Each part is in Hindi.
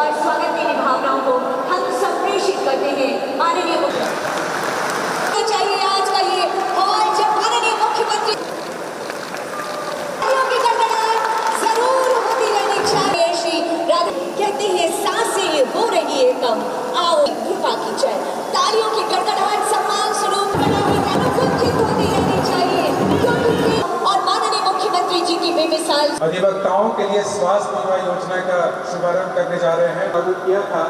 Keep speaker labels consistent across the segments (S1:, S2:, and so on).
S1: और स्वागत की भावनाओं को हम संप्रेषित करते हैं माननीय मुख्यमंत्री चाहिए आज का ये और जब माननीय मुख्यमंत्री की गड़गड़ाहट जरूर होती रहनी चाहिए। श्री राधा कहते हैं सांसें हो रही है कम, आओ कृपा की जय। तालियों की गड़गड़ाहट सम्मान स्वरूप अनुकूलित होती रहनी चाहिए क्योंकि और माननीय मुख्यमंत्री जी की बेमिसाल
S2: अधिवक्ताओं के लिए स्वास्थ्य बीमा योजना का शुभारंभ करने जा रहे हैं। लागू किया था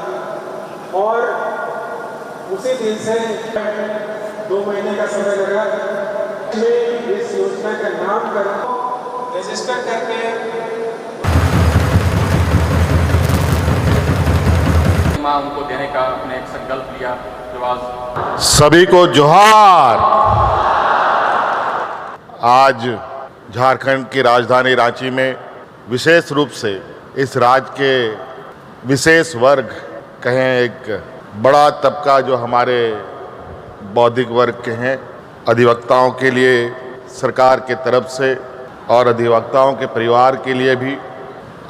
S2: और उसी दिन से 2 महीने का समय लगा इस योजना का नामकरण रजिस्टर करके
S3: उनको देने का अपने एक संकल्प लिया। जो आज
S4: सभी को जोहार। आज झारखंड की राजधानी रांची में विशेष रूप से इस राज्य के विशेष वर्ग कहें एक बड़ा तबका जो हमारे बौद्धिक वर्ग के हैं, अधिवक्ताओं के लिए सरकार के तरफ से और अधिवक्ताओं के परिवार के लिए भी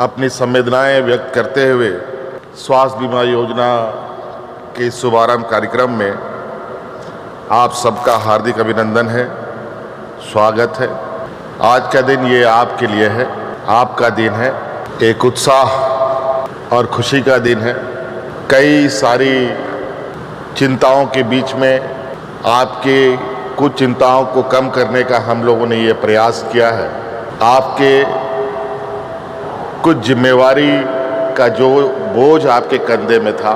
S4: अपनी संवेदनाएं व्यक्त करते हुए स्वास्थ्य बीमा योजना के शुभारंभ कार्यक्रम में आप सबका हार्दिक अभिनंदन है, स्वागत है। आज का दिन ये आपके लिए है, आपका दिन है, एक उत्साह और खुशी का दिन है। कई सारी चिंताओं के बीच में आपके कुछ चिंताओं को कम करने का हम लोगों ने ये प्रयास किया है। आपके कुछ जिम्मेवारी का जो बोझ आपके कंधे में था,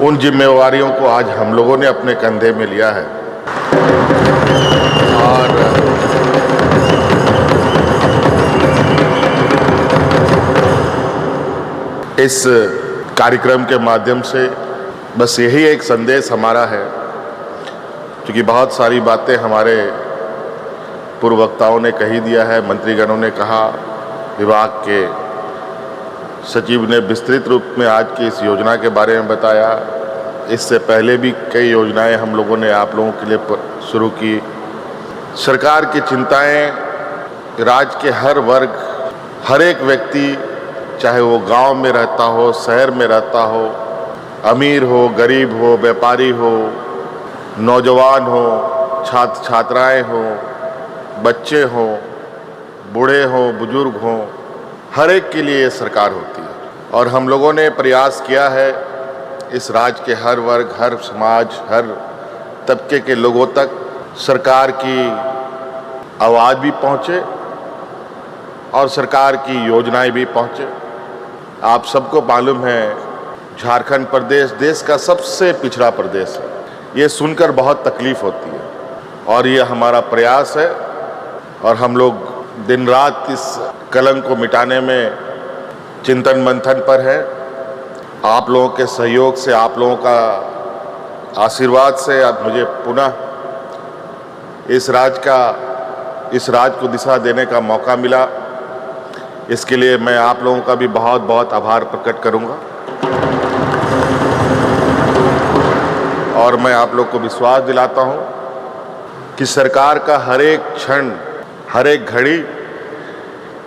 S4: उन जिम्मेवारियों को आज हम लोगों ने अपने कंधे में लिया है और इस कार्यक्रम के माध्यम से बस यही एक संदेश हमारा है, क्योंकि बहुत सारी बातें हमारे पूर्व वक्ताओं ने कही दिया है, मंत्रीगणों ने कहा, विभाग के सचिव ने विस्तृत रूप में आज की इस योजना के बारे में बताया। इससे पहले भी कई योजनाएं हम लोगों ने आप लोगों के लिए शुरू की। सरकार की चिंताएं राज्य के हर वर्ग, हर एक व्यक्ति, चाहे वो गांव में रहता हो, शहर में रहता हो, अमीर हो, गरीब हो, व्यापारी हो, नौजवान हो, छात्र छात्राएं हो, बच्चे हो, बूढ़े हो, बुजुर्ग हो, हर एक के लिए ये सरकार होती है। और हम लोगों ने प्रयास किया है इस राज्य के हर वर्ग, हर समाज, हर तबके के लोगों तक सरकार की आवाज़ भी पहुँचे और सरकार की योजनाएं भी पहुँचे। आप सबको मालूम है झारखंड प्रदेश देश का सबसे पिछड़ा प्रदेश है। ये सुनकर बहुत तकलीफ़ होती है और ये हमारा प्रयास है और हम लोग दिन रात इस कलंक को मिटाने में चिंतन मंथन पर है। आप लोगों के सहयोग से, आप लोगों का आशीर्वाद से अब मुझे पुनः इस राज्य को दिशा देने का मौका मिला। इसके लिए मैं आप लोगों का भी बहुत बहुत आभार प्रकट करूंगा और मैं आप लोग को विश्वास दिलाता हूं कि सरकार का हर एक क्षण, हर एक घड़ी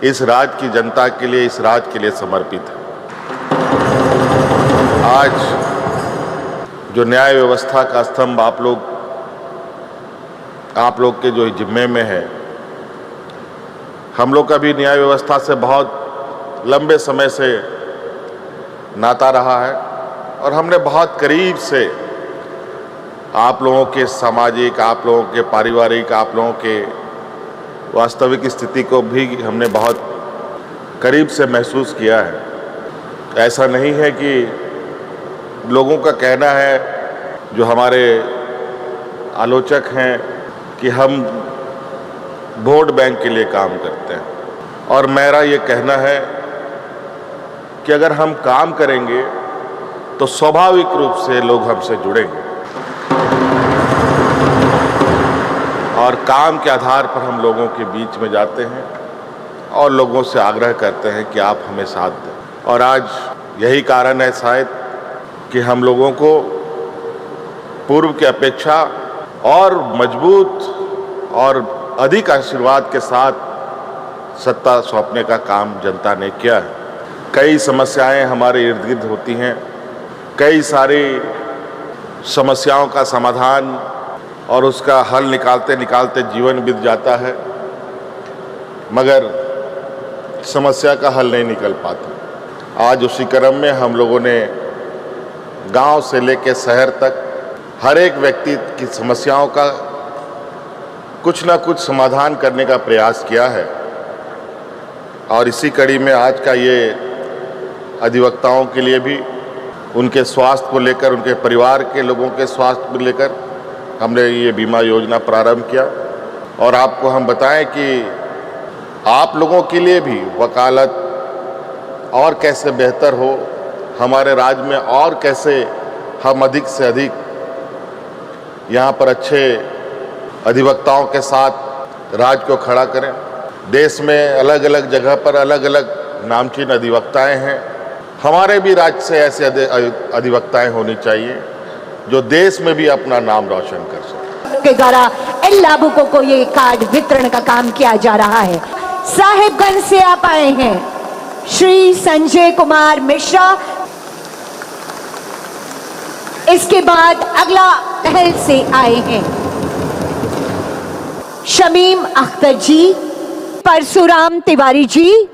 S4: इस राज्य की जनता के लिए, इस राज्य के लिए समर्पित है। आज जो न्याय व्यवस्था का स्तंभ आप लोग के जो जिम्मे में है, हम लोग का भी न्याय व्यवस्था से बहुत लंबे समय से नाता रहा है और हमने बहुत करीब से आप लोगों के सामाजिक, आप लोगों के पारिवारिक, आप लोगों के वास्तविक स्थिति को भी हमने बहुत करीब से महसूस किया है। ऐसा नहीं है कि लोगों का कहना है, जो हमारे आलोचक हैं, कि हम वोट बैंक के लिए काम करते हैं, और मेरा ये कहना है कि अगर हम काम करेंगे तो स्वाभाविक रूप से लोग हमसे जुड़ेंगे और काम के आधार पर हम लोगों के बीच में जाते हैं और लोगों से आग्रह करते हैं कि आप हमें साथ दें। और आज यही कारण है शायद कि हम लोगों को पूर्व की अपेक्षा और मजबूत और अधिक आशीर्वाद के साथ सत्ता सौंपने का काम जनता ने किया है। कई समस्याएं हमारे इर्द गिर्द होती हैं, कई सारी समस्याओं का समाधान और उसका हल निकालते निकालते जीवन बीत जाता है, मगर समस्या का हल नहीं निकल पाता। आज उसी क्रम में हम लोगों ने गांव से लेकर शहर तक हर एक व्यक्ति की समस्याओं का कुछ ना कुछ समाधान करने का प्रयास किया है। और इसी कड़ी में आज का ये अधिवक्ताओं के लिए भी उनके स्वास्थ्य को लेकर, उनके परिवार के लोगों के स्वास्थ्य को लेकर हमने ये बीमा योजना प्रारंभ किया। और आपको हम बताएं कि आप लोगों के लिए भी वकालत और कैसे बेहतर हो, हमारे राज्य में और कैसे हम अधिक से अधिक यहाँ पर अच्छे अधिवक्ताओं के साथ राज्य को खड़ा करें। देश में अलग अलग जगह पर अलग अलग नामचीन अधिवक्ताएं हैं, हमारे भी राज्य से ऐसे अधिवक्ताएं होनी चाहिए जो देश में भी अपना नाम रोशन कर सके।
S1: के द्वारा इन लाभुकों को ये कार्ड वितरण का काम किया जा रहा है। साहिबगंज से आप आए हैं श्री संजय कुमार मिश्रा। इसके बाद अगला पहल से आए हैं शमीम अख्तर जी, परशुराम तिवारी जी,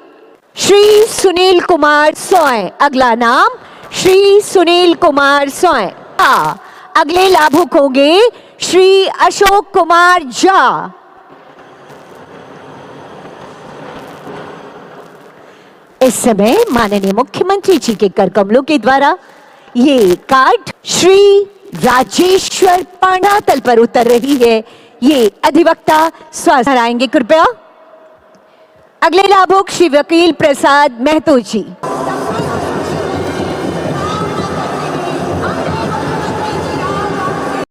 S1: श्री सुनील कुमार सोय। अगला नाम श्री सुनील कुमार सोय। अगले लाभुक होंगे श्री अशोक कुमार झा। इस समय माननीय मुख्यमंत्री जी के कर कमलों के द्वारा ये कार्ड श्री राजेश्वर पांडातल पर उतर रही है। ये अधिवक्ता स्वास्थ्य आएंगे कृपया। अगले लाभुक श्री वकील प्रसाद महतो जी।